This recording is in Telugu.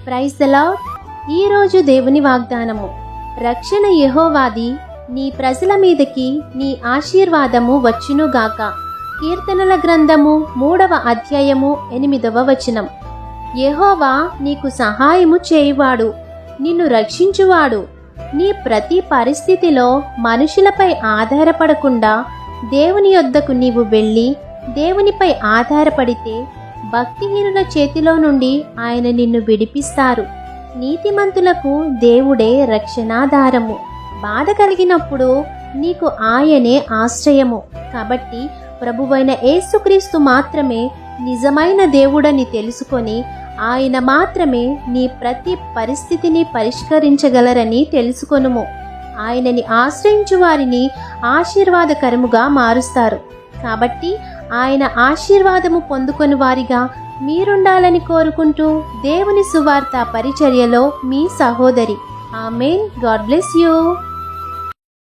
Praise the lord. ఈరోజు దేవుని వాగ్దానము. రక్షణ యెహోవాది, నీ ప్రజల మీదకి నీ ఆశీర్వాదము వచ్చునుగాక. కీర్తనల గ్రంథము 3వ అధ్యాయము 8వ వచనం. యెహోవా నీకు సహాయము చేయువాడు, నిన్ను రక్షించువాడు. నీ ప్రతి పరిస్థితిలో మనుషులపై ఆధారపడకుండా దేవుని యొద్దకు నీవు వెళ్ళి దేవునిపై ఆధారపడితే భక్తిహీనుల చేతిలో నుండి ఆయన నిన్ను విడిపిస్తారు. నీతిమంతులకు దేవుడే రక్షణాధారము. బాధ కలిగినప్పుడు నీకు ఆయనే ఆశ్రయము. కాబట్టి ప్రభువైన యేసుక్రీస్తు మాత్రమే నిజమైన దేవుడని తెలుసుకొని ఆయన మాత్రమే నీ ప్రతి పరిస్థితిని పరిష్కరించగలరని తెలుసుకొనుము. ఆయనని ఆశ్రయించు వారిని ఆశీర్వాదకరముగా మారుస్తారు. కాబట్టి ఆయన ఆశీర్వాదము పొందుకొని వారిగా మీరుండాలని కోరుకుంటూ దేవుని సువార్త పరిచర్యలో మీ సహోదరి. ఆమేన్. God bless you.